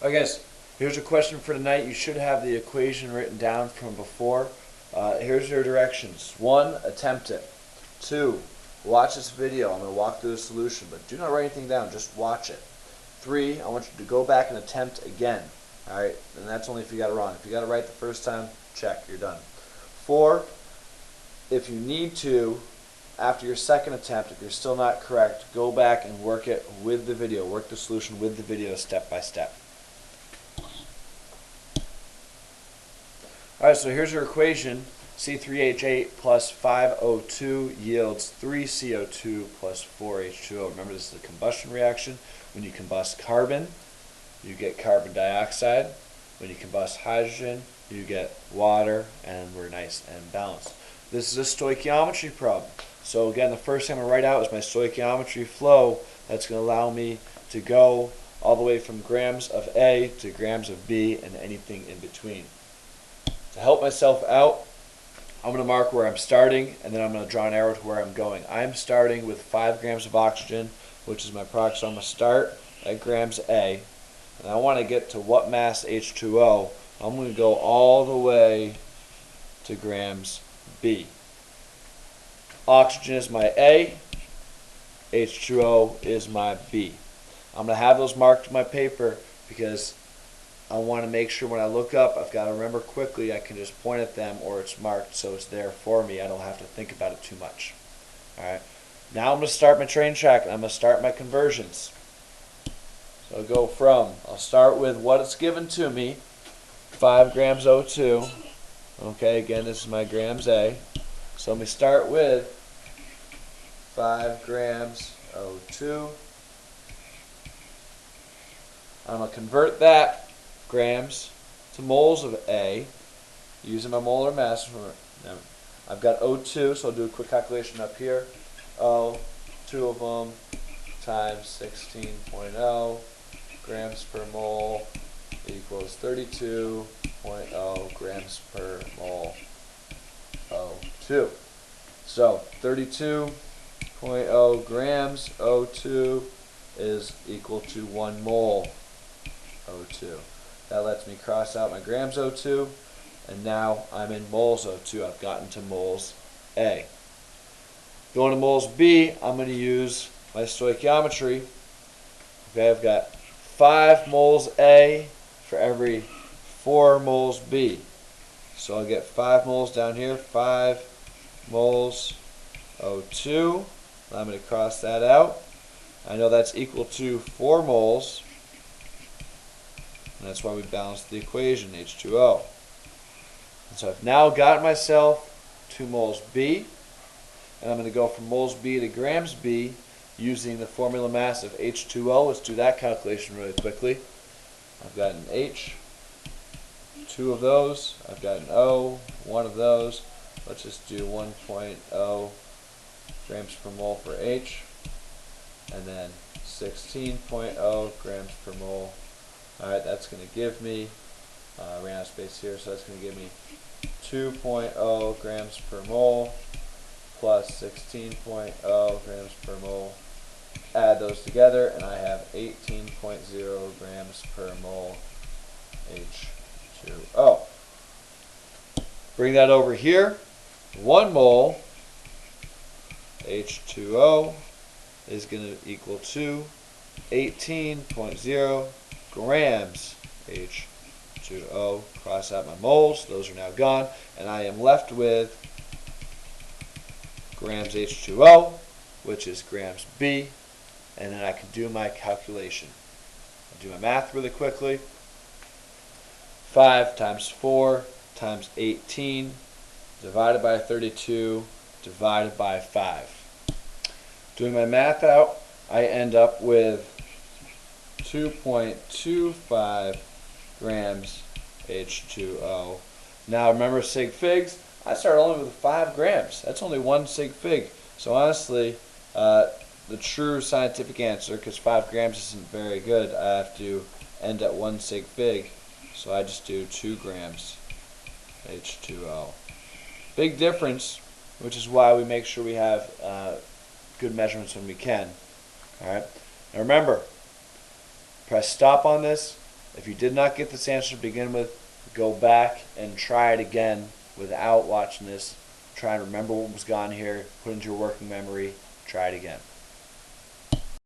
Alright guys, here's a question for tonight. You should have the equation written down from before. Here's your directions. 1, attempt it. 2, watch this video. I'm going to walk through the solution, but do not write anything down, just watch it. 3, I want you to go back and attempt again. Alright, and that's only if you got it wrong. If you got it right the first time, check, you're done. 4, if you need to, after your second attempt, if you're still not correct, go back and work it with the video. Work the solution with the video step by step. Alright, so here's your equation. C3H8 plus 5O2 yields 3CO2 plus 4H2O. Remember, this is a combustion reaction. When you combust carbon, you get carbon dioxide. When you combust hydrogen, you get water, and we're nice and balanced. This is a stoichiometry problem. So again, the first thing I'm going to write out is my stoichiometry flow. That's going to allow me to go all the way from grams of A to grams of B and anything in between. To help myself out, I'm going to mark where I'm starting, and then I'm going to draw an arrow to where I'm going. I'm starting with 5 grams of oxygen, which is my product. So I'm going to start at grams A, and I want to get to what mass H2O. I'm going to go all the way to grams B. Oxygen is my A, H2O is my B. I'm going to have those marked in my paper because I want to make sure when I look up, I've got to remember quickly, I can just point at them or it's marked so it's there for me. I don't have to think about it too much. Alright, now I'm going to start my train track and I'm going to start my conversions. So I'll go from, I'll start with what is given to me, 5 grams O2. Okay, again, this is my grams A. So let me start with 5 grams O2. I'm going to convert that grams to moles of A using my molar mass. I've got O2, so I'll do a quick calculation up here. O, 2 of them, times 16.0 grams per mole equals 32.0 grams per mole O2. So 32.0 grams O2 is equal to 1 mole O2. That lets me cross out my grams O2, and now I'm in moles O2. I've gotten to moles A. Going to moles B, I'm going to use my stoichiometry. Okay, I've got 5 moles A for every 4 moles B. So I'll get 5 moles down here, 5 moles O2. I'm going to cross that out. I know that's equal to 4 moles. And that's why we balanced the equation, H2O. And so I've now got myself to moles B. And I'm going to go from moles B to grams B using the formula mass of H2O. Let's do that calculation really quickly. I've got an H, 2 of those. I've got an O, 1 of those. Let's just do 1.0 grams per mole for H. And then 16.0 grams per mole. Alright, that's going to give me, ran out of space here, so that's going to give me 2.0 grams per mole plus 16.0 grams per mole. Add those together and I have 18.0 grams per mole H2O. Bring that over here. 1 mole H2O is going to equal to 18.0 grams H2O. Cross out my moles, those are now gone, and I am left with grams H2O, which is grams B, and then I can do my calculation. I'll do my math really quickly. 5 times 4 times 18 divided by 32 divided by 5. Doing my math out, I end up with 2.25 grams H2O. Now remember sig figs, I started only with 5 grams. That's only 1 sig fig. So honestly, the true scientific answer, because 5 grams isn't very good, I have to end at 1 sig fig. So I just do 2 grams H2O. Big difference, which is why we make sure we have good measurements when we can. Alright. Now remember, press stop on this. If you did not get this answer to begin with, go back and try it again without watching this. Try and remember what was gone here, put it into your working memory, try it again.